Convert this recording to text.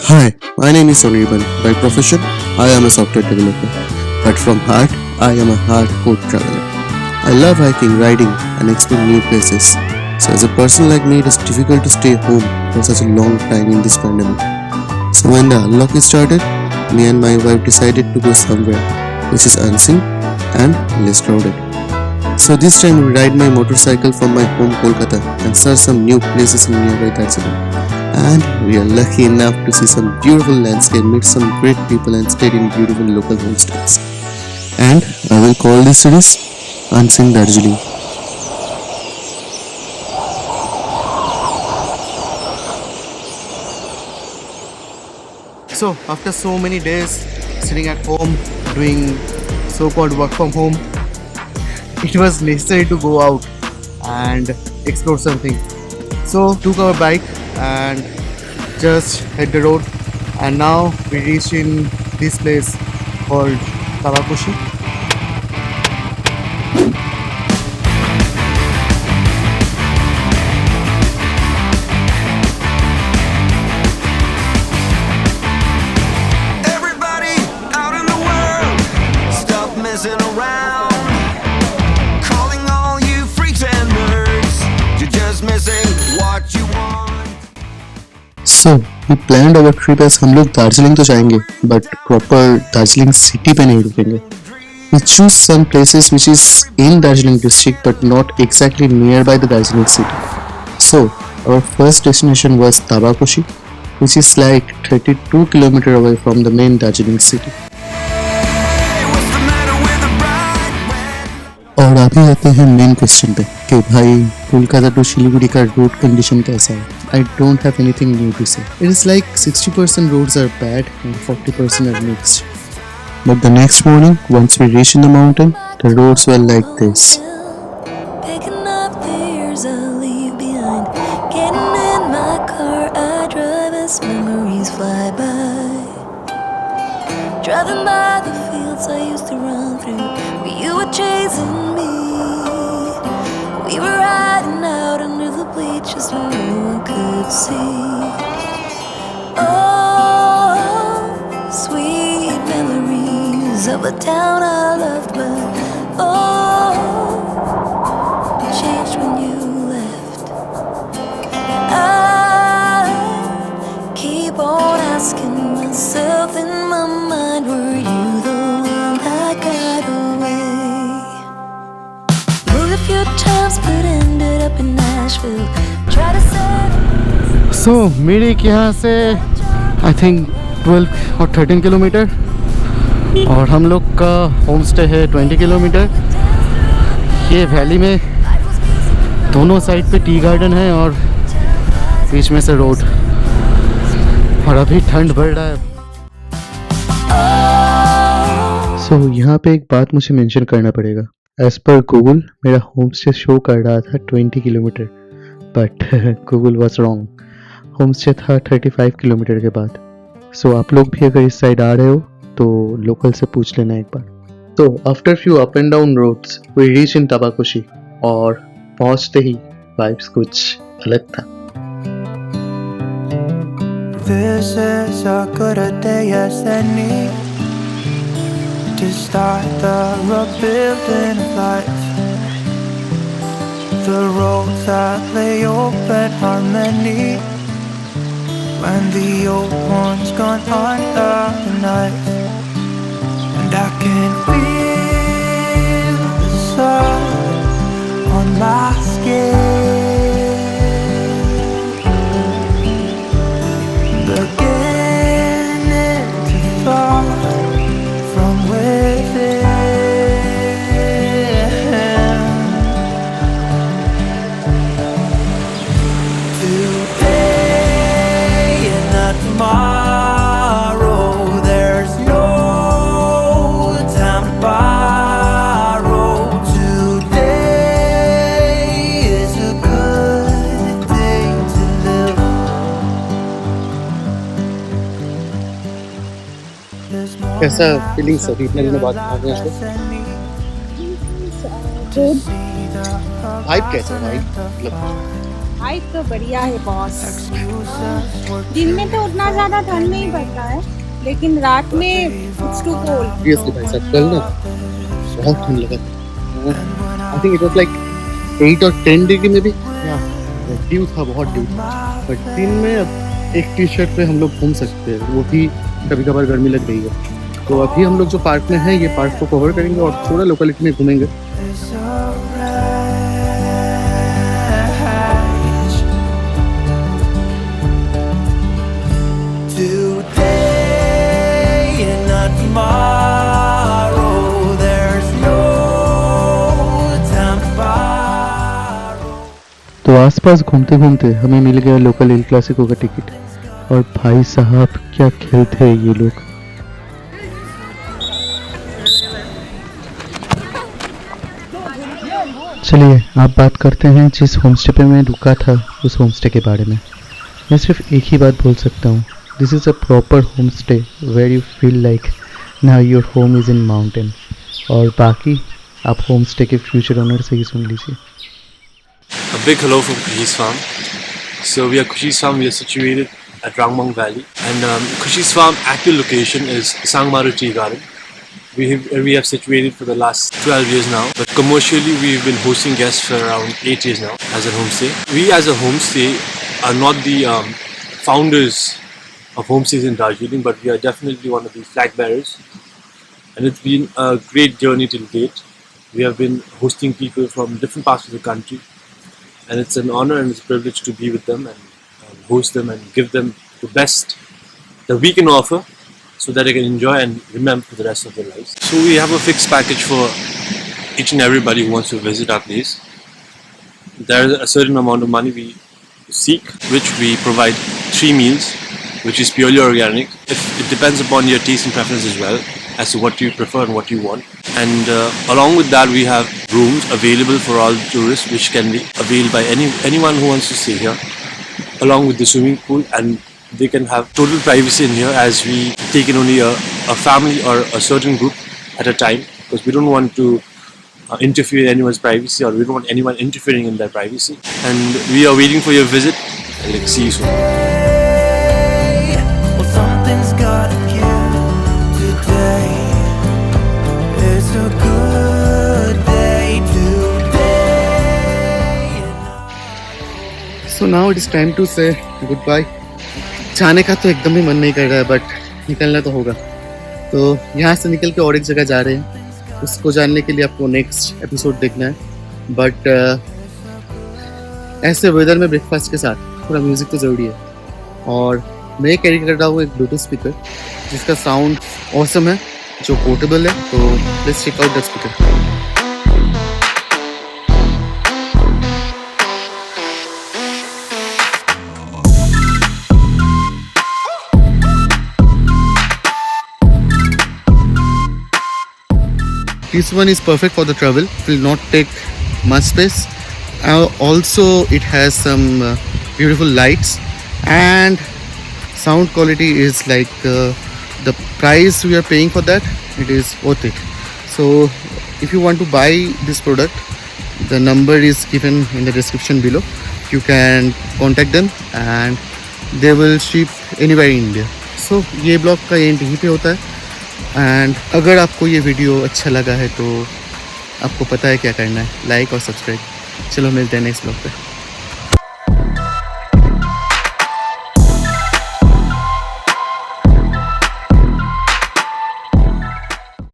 Hi, my name is Anirban. By profession, I am a software developer. But from heart, I am a hardcore traveler. I love hiking, riding, and exploring new places. So, as a person like me, it is difficult to stay home for such a long time in this pandemic. So, when the unlock started, me and my wife decided to go somewhere which is unseen and less crowded. So, this time we ride my motorcycle from my home Kolkata and search some new places in nearby Darjeeling. And we are lucky enough to see some beautiful landscape, meet some great people and stay in beautiful local homestays. And I will call this series Unseen Darjeeling. So after so many days sitting at home doing so-called work from home, it was necessary to go out and explore something. So took our bike and just hit the road, and now we reached in this place called Tabakoshi. Everybody out in the world, stop messing around. Calling all you freaks and nerds, you're just missing what you want. So we planned our trip as हम लोग दार्जिलिंग तो जाएंगे but proper Darjeeling city पे नहीं रुकेंगे. We choose some places which is in Darjeeling district but not exactly nearby the Darjeeling city. So our first destination was Tabakoshi, which is like 32 km away from the main Darjeeling city. Hey, what's the matter with the bright red? और अभी आते हैं main question पे कि भाई Kolkata to Siliguri का road condition कैसा है. I don't have anything new to say. It is like 60% roads are bad and 40% are mixed. But the next morning, once we reached in the mountain, the roads were like this. Picking up the years I leave behind. Getting in my car, I drive as memories fly by. Driving by the fields I used to run through, where you were chasing me. We were riding out under the bleachers when no one could see. Oh, sweet memories of a town I loved, but changed when you left. I keep on asking myself in my mind, were you the one that got away? Moved a few times but ended up in Nashville. Try to set So Mirik यहाँ से I think 12 or 13 kilometre, और हम लोग का home stay है 20 kilometre. ये valley में दोनों साइड पे टी गार्डन है और बीच में से रोड, और अभी ठंड बढ़ रहा है. So यहाँ पे एक बात मुझे मेंशन करना पड़ेगा. एज पर गूगल मेरा होम स्टे शो कर रहा था 20 kilometre, but Google was wrong. Home stay था 35 किलोमीटर के बाद. सो आप लोग भी अगर इस साइड आ रहे हो तो लोकल से पूछ लेना एक बार. तो after few up and down roads we reach in Tabakoshi, और पहुंचते ही वाइब्स कुछ अलग था. This is a good a day as any to start the rebuilding of life. The roads that lay open are many when the old one's gone under the knife. And I can feel the sun on my skin, beginning to fall from within. Today and not tomorrow, there's no time to borrow. Today is a good day to live. There's more कैसा feelings अभी इतने दिनों बाद आ गए हैं? Vibe कैसा है? Vibe मतलब हाइट तो बढ़िया है बॉस. दिन में तो उतना ज्यादा ठंड नहीं पड़ता है, लेकिन रात में इट्स टू कोल्ड। सीरियसली भाई साहब, कल ना बहुत ठंड लगा था। I think it was like 8 और 10 डिग्री में भी ड्यू था, बहुत ड्यू था। बट दिन में अब एक टी शर्ट पे हम लोग घूम सकते हैं, वो भी कभी कभार गर्मी लग रही है। तो अभी हम लोग जो पार्क में हैं, ये पार्क को कवर करेंगे और थोड़ा लोकेलिटी में घूमेंगे। तो आसपास घूमते घूमते हमें मिल गया लोकल एल क्लासिको का टिकट, और भाई साहब क्या खेलते हैं ये लोग। चलिए आप बात करते हैं जिस होमस्टे पे मैं रुका था उस होमस्टे के बारे में। मैं सिर्फ एक ही बात बोल सकता हूँ, this is a proper homestay where you feel like now your home is in mountain. और बाकी आप होमस्टे के फ्यूचर ओनर से ही सुन लीजिए। A big hello from Kushi's Farm. So we are Kushi's Farm. We are situated at Rangbhang Valley, and Kushi's Farm actual location is Siliguri Tea Garden. We have situated for the last 12 years now, but commercially we've been hosting guests for around 8 years now as a homestay. We as a homestay are not the founders of homestays in Darjeeling, but we are definitely one of the flag bearers, and it's been a great journey till date. We have been hosting people from different parts of the country, and it's an honor and it's a privilege to be with them and host them and give them the best that we can offer, so that they can enjoy and remember for the rest of their lives. So we have a fixed package for each and everybody who wants to visit our place. There is a certain amount of money we seek, which we provide 3 meals, which is purely organic. It depends upon your taste and preference as well, as to what you prefer and what you want. And along with that, we have rooms available for all tourists, which can be availed by anyone who wants to stay here, along with the swimming pool, and they can have total privacy in here, as we take in only a family or a certain group at a time, because we don't want to interfere in anyone's privacy, or we don't want anyone interfering in their privacy. And we are waiting for your visit, and let's see you soon. Well, something's gotta give today. It's a good day today. So now it is time to say goodbye. जाने का तो एकदम ही मन नहीं कर रहा है, but निकलना तो होगा। तो यहाँ से निकल के और एक जगह जा रहे हैं, उसको जानने के लिए आपको नेक्स्ट एपिसोड देखना है। बट ऐसे वेदर में ब्रेकफास्ट के साथ थोड़ा म्यूज़िक तो ज़रूरी है, और मैं कैरी कर रहा हूँ एक ब्लूटूथ स्पीकर जिसका साउंड ऑसम है, जो पोर्टेबल है। तो let's check out the speaker. This one is perfect for the travel. It will not take much space. Also, it has some beautiful lights, and sound quality is like the price we are paying for that. It is worth it. So, if you want to buy this product, the number is given in the description below. You can contact them, and they will ship anywhere in India. So, ये blog का and यहीं पे होता है। And अगर आपको ये video अच्छा लगा है तो आपको पता है क्या करना है, लाइक और सब्सक्राइब। चलो मिलते हैं नेक्स्ट ब्लॉग पे।